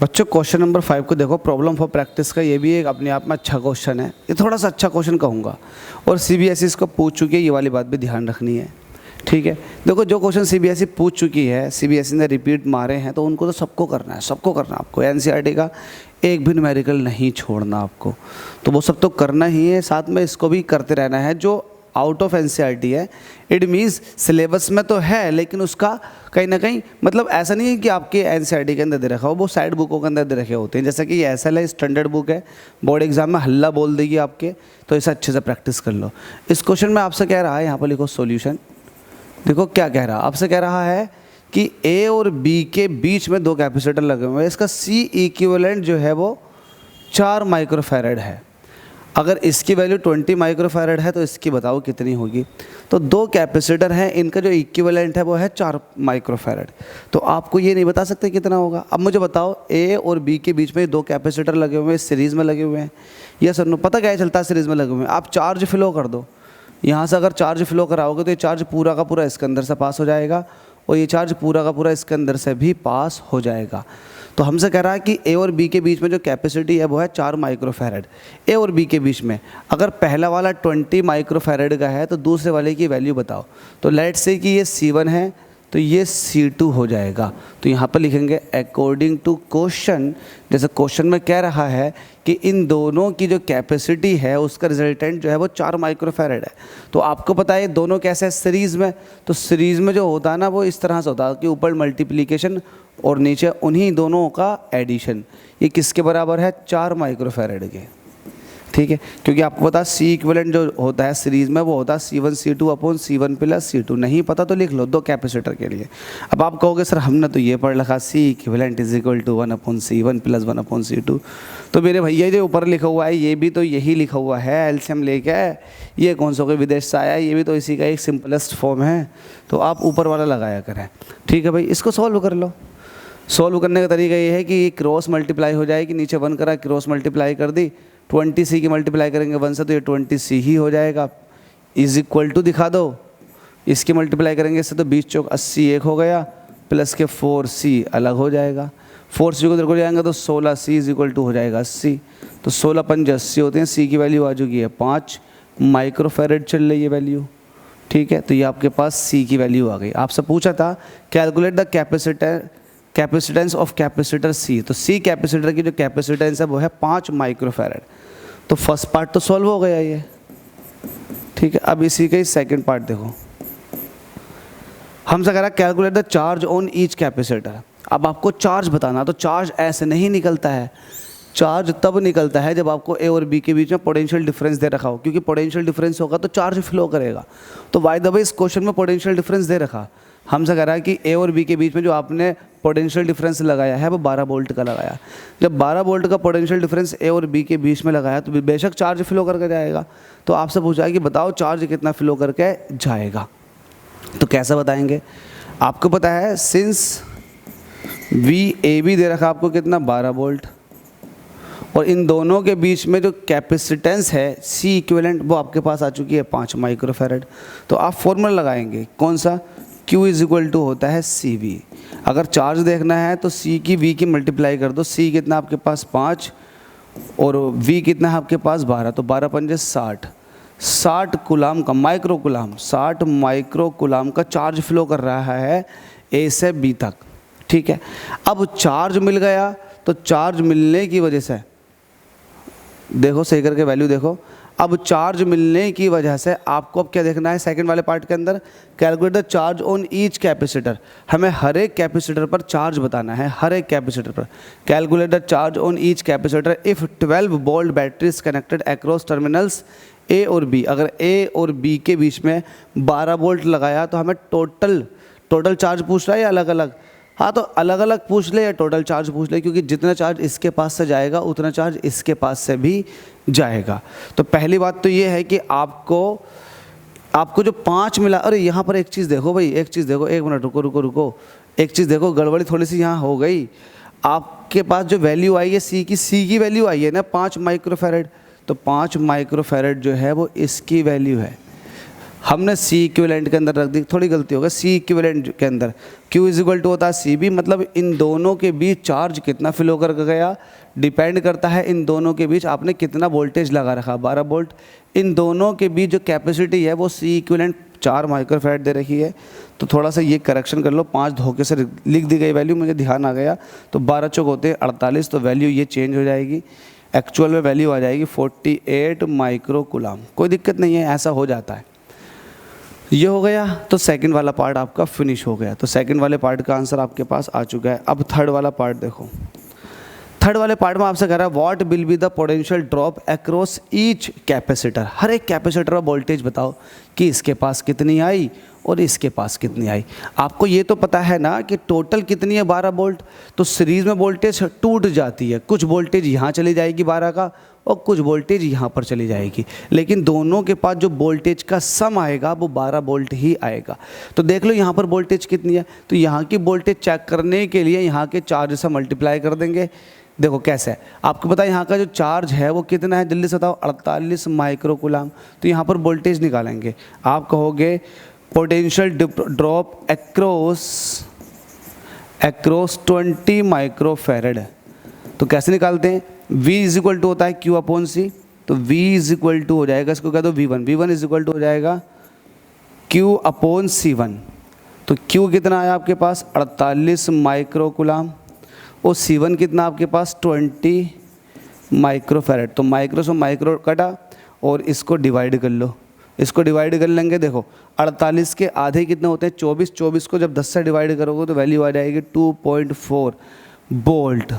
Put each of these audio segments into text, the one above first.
बच्चों question number 5 को देखो, प्रॉब्लम फॉर प्रैक्टिस का। ये भी एक अपने आप में अच्छा क्वेश्चन है, ये थोड़ा सा अच्छा क्वेश्चन कहूँगा, और सीबीएसई इसको पूछ चुकी है, ये वाली बात भी ध्यान रखनी है। ठीक है, देखो जो क्वेश्चन सीबीएसई पूछ चुकी है, सीबीएसई ने रिपीट मारे हैं, तो उनको तो सबको करना है, सबको करना है आपको। एनसीईआरटी का एक भी न्यूमेरिकल नहीं छोड़ना आपको, तो वो सब तो करना ही है, साथ में इसको भी करते रहना है। जो आउट ऑफ एनसीईआरटी है, इट मीन्स सिलेबस में तो है, लेकिन उसका कहीं ना कहीं मतलब ऐसा नहीं है कि आपके एनसीईआरटी के अंदर दे रखा हो, वो साइड बुकों के अंदर दे रखे होते हैं। जैसा कि ये एसएल है, स्टैंडर्ड बुक है, बोर्ड एग्जाम में हल्ला बोल देगी आपके, तो इसे अच्छे से प्रैक्टिस कर लो। इस क्वेश्चन में आपसे कह रहा है, यहाँ पर लिखो सॉल्यूशन। देखो क्या कह रहा है, आपसे कह रहा है कि ए और बी के बीच में दो कैपेसिटर लगे हुए हैं, इसका सी इक्विवेलेंट जो है वो 4 माइक्रोफैरड है। अगर इसकी वैल्यू 20 माइक्रोफैरड है तो इसकी बताओ कितनी होगी। तो दो कैपेसिटर हैं, इनका जो इक्विवेलेंट है वो है 4 माइक्रोफैरड। तो आपको ये नहीं बता सकते कितना होगा। अब मुझे बताओ, ए और बी के बीच में दो कैपेसिटर लगे हुए हैं, सीरीज़ में लगे हुए हैं। यस और नो, पता क्या चलता है सीरीज़ में लगे हुए हैं, आप चार्ज फ्लो कर दो। यहाँ से अगर चार्ज फ्लो कराओगे तो ये चार्ज पूरा का पूरा इसके अंदर से पास हो जाएगा, और ये चार्ज पूरा का पूरा इसके अंदर से भी पास हो जाएगा। तो हमसे कह रहा है कि ए और बी के बीच में जो कैपेसिटी है वो है 4 माइक्रोफैरड। ए और बी के बीच में अगर पहला वाला 20 माइक्रोफैरड का है तो दूसरे वाले की वैल्यू बताओ। तो लेट्स से कि ये C1 है तो ये C2 हो जाएगा। तो यहाँ पर लिखेंगे अकॉर्डिंग टू क्वेश्चन, जैसे क्वेश्चन में कह रहा है कि इन दोनों की जो कैपेसिटी है उसका रिजल्टेंट जो है वो 4 माइक्रोफैरड है। तो आपको पता है दोनों कैसे है सीरीज़ में, तो सीरीज़ में जो होता है ना वो इस तरह से होता है कि ऊपर मल्टीप्लिकेशन और नीचे उन्हीं दोनों का एडिशन। ये किसके बराबर है, 4 माइक्रोफैरड के। ठीक है, क्योंकि आपको पता है सी इक्विवेलेंट जो होता है सीरीज़ में वो होता है C1 C2 upon C1 plus C2। नहीं पता तो लिख लो, दो कैपेसिटर के लिए। अब आप कहोगे सर हमने तो ये पढ़ रखा C equivalent is equal to 1 upon C1 plus 1 upon C2। तो मेरे भैया जो ऊपर लिखा हुआ है ये भी तो यही लिखा हुआ है, एलसीएम लेके। ये कौन सा कोई विदेश से आया है, ये भी तो इसी का एक सिंपलेस्ट फॉर्म है। तो आप ऊपर वाला लगाया करें। ठीक है भाई, इसको सॉल्व कर लो। सॉल्व करने का तरीका ये है कि क्रॉस मल्टीप्लाई हो जाएगी, नीचे 1 करा क्रॉस मल्टीप्लाई कर दी, 20C की मल्टीप्लाई करेंगे 1 से तो ये 20C ही हो जाएगा। इज इक्वल टू दिखा दो, इसकी मल्टीप्लाई करेंगे इससे तो 20 चौक 80 एक हो गया, प्लस के 4C अलग हो जाएगा। 4C को इधर को जाएंगे तो 16C इज इक्वल टू हो जाएगा 80। तो 16 पंजे 80 होते हैं, C की वैल्यू आ चुकी है 5 माइक्रोफैरड चल रही है वैल्यू। ठीक है, तो ये आपके पास C की वैल्यू आ गई। आपसे पूछा था calculate the capacitance of capacitor C, तो C कैपेसिटर की जो कैपेसिटेंस है वो है 5 माइक्रोफैरड। तो फर्स्ट पार्ट तो सॉल्व हो गया ये। ठीक है, अब इसी का ही सेकंड पार्ट देखो, हमसे कह रहा है calculate the charge on each capacitor. अब आपको चार्ज बताना, तो चार्ज ऐसे नहीं निकलता है, चार्ज तब निकलता है जब आपको ए और बी के बीच में पोटेंशियल डिफरेंस दे रखा हो, क्योंकि पोटेंशियल डिफरेंस होगा तो चार्ज फ्लो करेगा। तो बाय द वे इस क्वेश्चन में पोटेंशियल डिफरेंस दे रखा, हमसे कह रहा है कि ए और बी के बीच में जो आपने पोटेंशियल डिफरेंस लगाया है वो 12 वोल्ट का लगाया। जब 12 वोल्ट का पोटेंशियल डिफरेंस ए और बी के बीच में लगाया तो बेशक चार्ज फ्लो करके जाएगा। तो आपसे पूछा है कि बताओ चार्ज कितना फ्लो करके जाएगा। तो कैसे बताएंगे, आपको पता है सिंस वी ए बी दे रखा आपको कितना 12 वोल्ट, और इन दोनों के बीच में जो कैपेसिटेंस है सी इक्विवेलेंट वो आपके पास आ चुकी है 5 माइक्रोफैरड। तो आप फॉर्मूला लगाएंगे कौन सा, Q इज इक्वल टू होता है CV। अगर चार्ज देखना है तो C की V की मल्टीप्लाई कर दो, C कितना आपके पास 5 और V कितना है आपके पास 12, तो 12 पंजे 60, 60 कूलाम का माइक्रो कूलाम, 60 माइक्रो कूलाम का चार्ज फ्लो कर रहा है A से B तक। ठीक है, अब चार्ज मिल गया, तो चार्ज मिलने की वजह से देखो सही करके वैल्यू देखो, अब चार्ज मिलने की वजह से आपको अब क्या देखना है सेकंड वाले पार्ट के अंदर, calculate the charge on each capacitor. हमें हर एक कैपेसिटर पर चार्ज बताना है, हर एक कैपेसिटर पर। Calculate the charge on each capacitor if 12 volt batteries connected across terminals A और बी। अगर ए और बी के बीच में 12 वोल्ट लगाया तो हमें टोटल चार्ज पूछ रहा है या अलग अलग। हाँ, तो अलग अलग पूछ ले या टोटल चार्ज पूछ ले, क्योंकि जितना चार्ज इसके पास से जाएगा उतना चार्ज इसके पास से भी जाएगा। तो पहली बात तो ये है कि आपको जो 5 मिला, अरे यहाँ पर एक चीज़ देखो भाई, एक चीज़ देखो, एक मिनट रुको, एक चीज़ देखो, गड़बड़ी थोड़ी सी यहाँ हो गई। आपके पास जो वैल्यू आई है C की वैल्यू आई है ना 5 माइक्रोफैरड, तो 5 माइक्रोफैरड जो है वो इसकी वैल्यू है। हमने सी इक्विवेलेंट के अंदर रख दी, थोड़ी गलती हो गई, सी इक्विवेलेंट के अंदर Q इज इक्वल टू होता है सी बी, मतलब इन दोनों के बीच चार्ज कितना फ्लो कर गया डिपेंड करता है इन दोनों के बीच आपने कितना वोल्टेज लगा रखा, 12 वोल्ट। इन दोनों के बीच जो कैपेसिटी है वो सी इक्विवेलेंट 4 माइक्रोफैराड दे रखी है। तो थोड़ा सा ये करेक्शन कर लो, 5 धोखे से लिख दी गई वैल्यू, मुझे ध्यान आ गया। तो 12 चौक होते हैं 48, तो वैल्यू ये चेंज हो जाएगी, एक्चुअल में वैल्यू आ जाएगी 48 माइक्रो कूलम। कोई दिक्कत नहीं है, ऐसा हो जाता है। ये हो गया, तो सेकंड वाला पार्ट आपका फिनिश हो गया। तो सेकंड वाले पार्ट का आंसर आपके पास आ चुका है। अब थर्ड वाला पार्ट देखो। थर्ड वाले पार्ट में आपसे कह रहा है what will be the potential drop across each capacitor. हर एक कैपेसिटर का वोल्टेज बताओ कि इसके पास कितनी आई और इसके पास कितनी आई। आपको ये तो पता है ना कि टोटल कितनी है 12 वोल्ट, तो सीरीज़ में वोल्टेज टूट जाती है, कुछ वोल्टेज यहाँ चली जाएगी 12 का और कुछ वोल्टेज यहाँ पर चली जाएगी, लेकिन दोनों के पास जो वोल्टेज का सम आएगा वो 12 वोल्ट ही आएगा। तो देख लो यहाँ पर वोल्टेज कितनी है, तो यहाँ की वोल्टेज चेक करने के लिए यहाँ के चार्ज से मल्टीप्लाई कर देंगे। देखो कैसे है, आपको पता है यहाँ का जो चार्ज है वो कितना है, जल्दी से बताओ, 48 माइक्रो कूलम। तो यहाँ पर वोल्टेज निकालेंगे, आप कहोगे पोटेंशियल ड्रॉप अक्रॉस 20 माइक्रोफैरड। तो कैसे निकालते हैं, V इज इक्वल टू होता है Q अपॉन C, तो V इज इक्वल टू हो जाएगा, इसको कह दो V1, V1 is equal to हो जाएगा Q अपॉन C1। तो Q कितना आया आपके पास 48 माइक्रो कूलम और C1 कितना आपके पास 20 माइक्रोफैरड। तो माइक्रो से माइक्रो कटा और इसको डिवाइड कर लो, इसको डिवाइड कर लेंगे। देखो 48 के आधे कितने होते हैं 24, 24 को जब 10 से डिवाइड करोगे तो वैल्यू आ जाएगी 2.4 वोल्ट।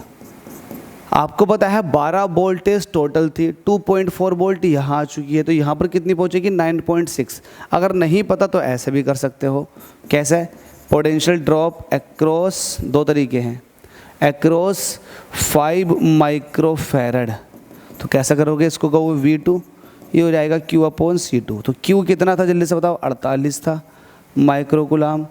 आपको पता है 12 वोल्टेज टोटल थी, 2.4 वोल्ट यहाँ आ चुकी है, तो यहाँ पर कितनी पहुँचेगी 9.6। अगर नहीं पता तो ऐसे भी कर सकते हो, कैसे, पोटेंशियल ड्रॉप अक्रॉस, दो तरीके हैं, अक्रॉस 5 माइक्रोफैरड। तो कैसा करोगे, इसको कहो V2, ये हो जाएगा Q अपॉन C2। तो Q कितना था जल्दी से बताओ, 48 था माइक्रो कूलम,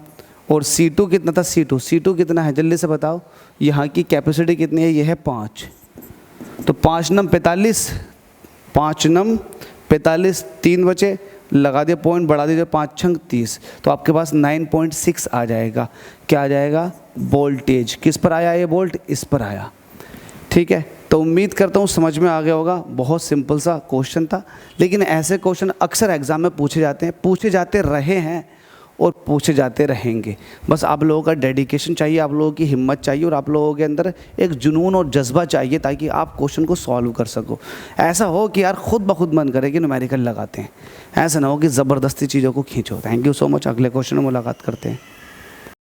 और C2 कितना था, C2 कितना है जल्दी से बताओ। यहाँ की कैपेसिटी कितनी है, ये है 5, तो 5 नम 45, 5 नम 45, 3 बचे, लगा दिया पॉइंट, बढ़ा दीजिए 5 छंग 30, तो आपके पास 9.6 आ जाएगा। क्या आ जाएगा, वोल्टेज। किस पर आया ये वोल्ट, इस पर आया। ठीक है, तो उम्मीद करता हूँ समझ में आ गया होगा। बहुत सिंपल सा क्वेश्चन था, लेकिन ऐसे क्वेश्चन अक्सर एग्जाम में पूछे जाते हैं, पूछे जाते रहे हैं और पूछे जाते रहेंगे। बस आप लोगों का डेडिकेशन चाहिए, आप लोगों की हिम्मत चाहिए और आप लोगों के अंदर एक जुनून और जज्बा चाहिए, ताकि आप क्वेश्चन को सॉल्व कर सको। ऐसा हो कि यार खुद ब खुद मन करे कि न्यूमेरिकल लगाते हैं, ऐसा ना हो कि ज़बरदस्ती चीज़ों को खींचो। थैंक यू सो मच, अगले क्वेश्चन में मुलाकात करते हैं।